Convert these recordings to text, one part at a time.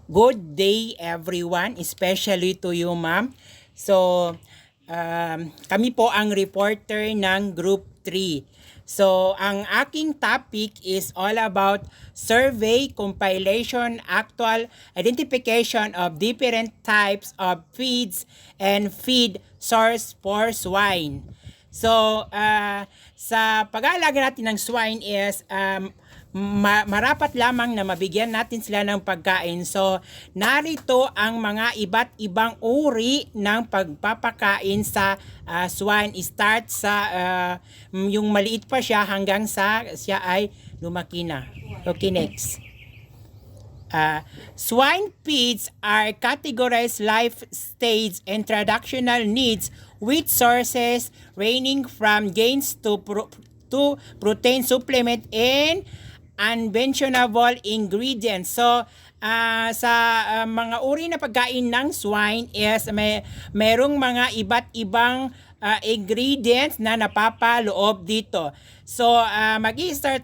Good day everyone, especially to you ma'am. So, kami po ang reporter ng Group 3. So, ang aking topic is all about survey, compilation, actual identification of different types of feeds and feed source for swine. So, sa pag-aalaga natin ng swine is marapat lamang na mabigyan natin sila ng pagkain. So, narito ang mga iba't ibang uri ng pagpapakain sa swine. Start sa yung maliit pa siya hanggang sa siya ay lumaki na. Okay, next. Swine feeds are categorized life stage and traditional needs with sources ranging from gains to protein supplement and unmentionable ingredients. So, sa mga uri na pagkain ng swine is merong mga iba't ibang ingredients na napapaloob dito. So, mag-i-start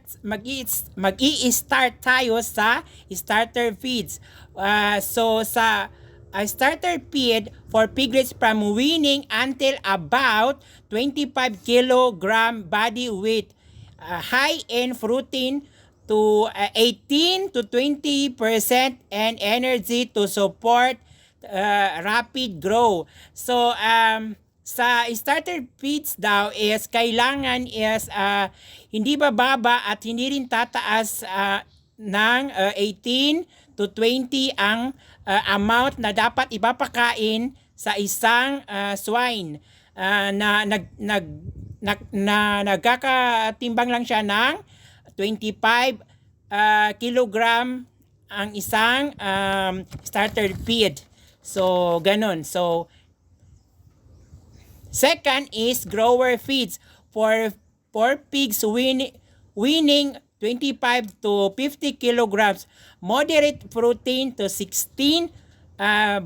tayo sa starter feeds. So, sa starter feed for piglets from weaning until about 25 kilogram body weight, high in protein to 18 to 20% and energy to support rapid growth. So, sa starter feeds daw is kailangan is hindi bababa at hindi rin tataas ng 18 to 20 ang amount na dapat ipapakain sa isang swine na nagkakatimbang lang siya ng 25 kilogram ang isang starter feed. So, ganun. So, second is grower feeds for pigs weaning 25 to 50 kilograms. Moderate protein to 16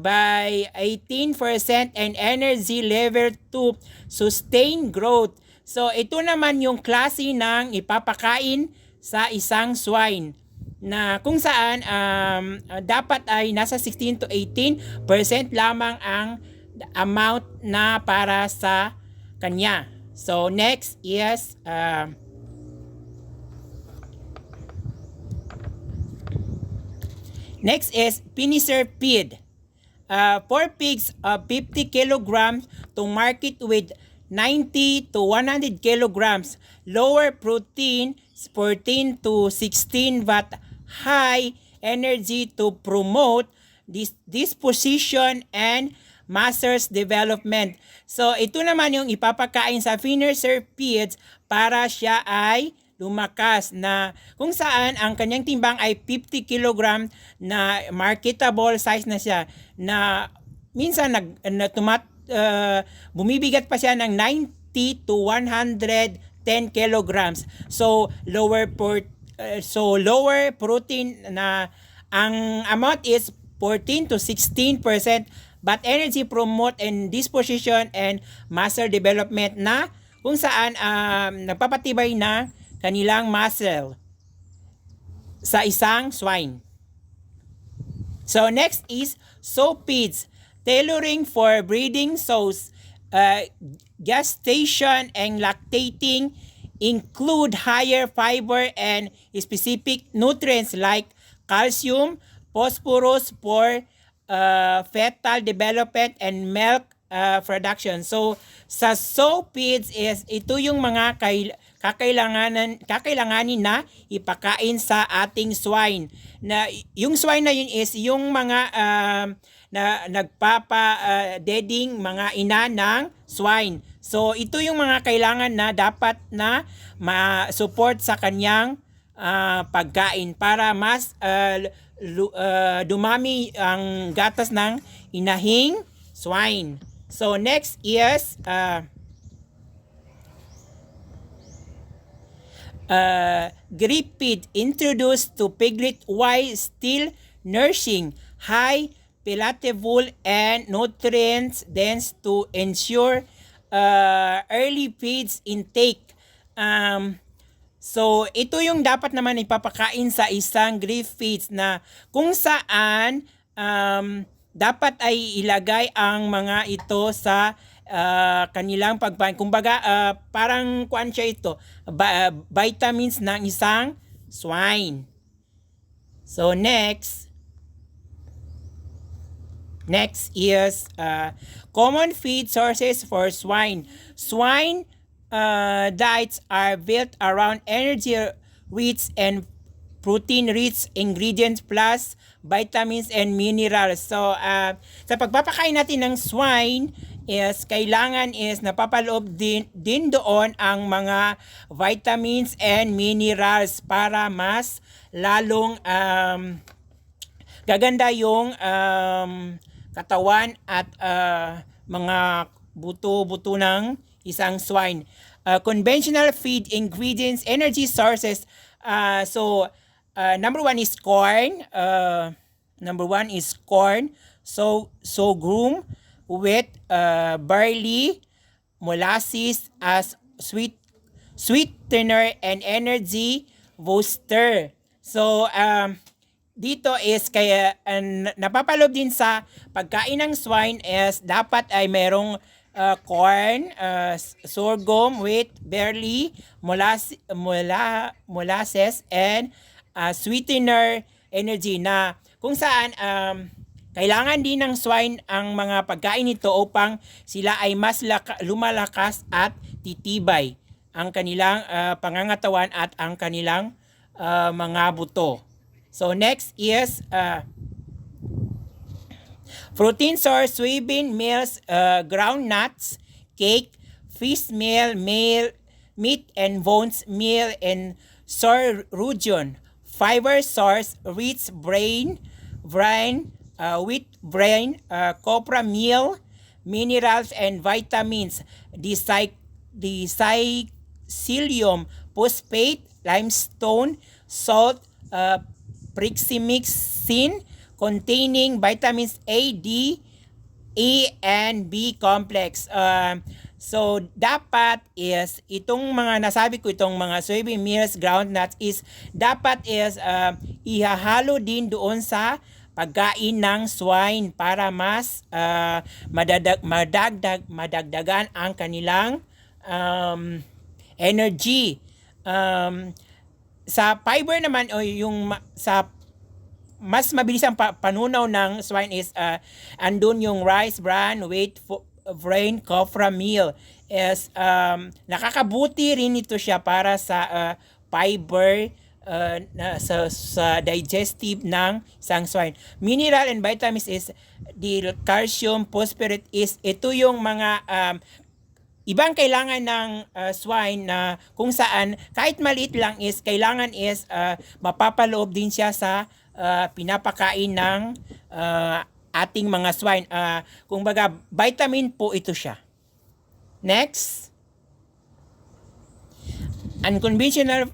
by 18% and energy level to sustain growth. So, ito naman yung klase ng ipapakain sa isang swine na kung saan dapat ay nasa 16 to 18% lamang ang amount na para sa kanya. So, next is finisher feed. For pigs 50 kilograms to market with 90 to 100 kilograms. Lower protein, 14 to 16 but high energy to promote disposition and muscles development. So, ito naman yung ipapakain sa finisher feeds para siya ay lumakas na kung saan ang kanyang timbang ay 50 kilogram na marketable size na siya na minsan bumibigat pa siya ng 90 to 110 kilograms. So lower protein na ang amount is 14 to 16% but energy promote and disposition and muscle development na kung saan nagpapatibay na kanilang muscle sa isang swine. So next is sow feeds. Tailoring for breeding sows, gestation and lactating include higher fiber and specific nutrients like calcium, phosphorus for fetal development and milk production. So sa sow feeds is ito yung mga kakailanganin na ipakain sa ating swine. Na yung swine na yun is yung mga na nagpapa-deading mga ina ng swine. So ito yung mga kailangan na dapat na ma-support sa kanyang pagkain para mas dumami ang gatas ng inahing swine. So next is grape feed introduced to piglet while still nursing, high palatable and nutrients dense to ensure early feeds intake. So ito yung dapat naman ipapakain sa isang grape feeds na kung saan dapat ay ilagay ang mga ito sa kanilang pagpain. Kumbaga, parang kuan siya ito, vitamins ng isang swine. So next is common feed sources for swine. Swine diets are built around energy-rich and protein-rich ingredients plus vitamins and minerals. So, sa pagpapakain natin ng swine is kailangan is napapaloob din doon ang mga vitamins and minerals para mas lalong gaganda yung katawan at mga buto-buto ng isang swine. Conventional feed ingredients, energy sources. Number one is corn. So sorghum, wheat, barley, molasses as sweetener and energy booster. So dito is kaya napapalob din sa pagkain ng swine is dapat ay merong corn, sorghum, wheat, barley, molasses, and sweetener energy na kung saan kailangan din ng swine ang mga pagkain nito upang sila ay mas lumalakas at titibay ang kanilang pangangatawan at ang kanilang mga buto. So next is protein source, soybean meals, ground nuts, cake, fish meal, meat and bones meal, and sorghum. Fiber source, rich wheat brain, copra meal, minerals and vitamins, dicyclium phosphate, limestone, salt, pyridoxine containing vitamins A, D, E, and B complex. So, dapat is, itong mga nasabi ko, itong mga soybean meals, groundnuts is, dapat is, ihahalo din doon sa pagkain ng swine para mas madagdagan ang kanilang energy. Sa fiber naman, o yung sa mas mabilis ang panunaw ng swine is andun yung rice bran, wheat brain, copra meal is nakakabuti rin ito siya para sa fiber sa digestive ng isang swine. Mineral and vitamins is the calcium, phosphorus is ito yung mga ibang kailangan ng swine na kung saan kahit maliit lang is kailangan is mapapaloob din siya sa pinapakain ng ating mga swine. Kung baga vitamin po ito siya. Next. Unconventional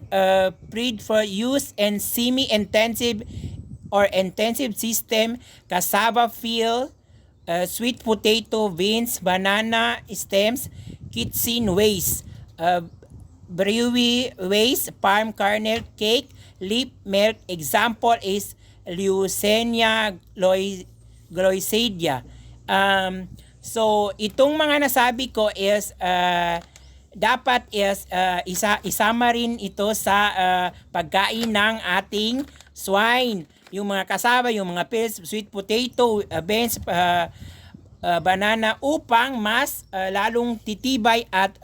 breed for use in semi-intensive or intensive system, cassava field, sweet potato, beans, banana stems, kitchen waste, brewery waste, palm kernel cake, leaf milk. Example is Leucaena glossidia. So itong mga nasabi ko is dapat is isama rin ito sa pagkain ng ating swine. Yung mga kasaba, yung mga peas, sweet potato, beans, banana upang mas lalong titibay at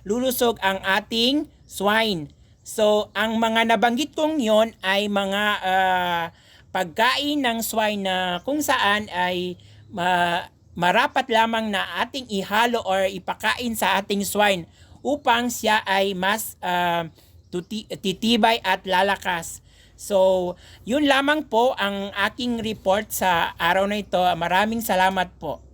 lulusog ang ating swine. So, ang mga nabanggit kong yon ay mga pagkain ng swine na kung saan ay marapat lamang na ating ihalo or ipakain sa ating swine upang siya ay mas titibay at lalakas. So, yun lamang po ang aking report sa araw na ito. Maraming salamat po.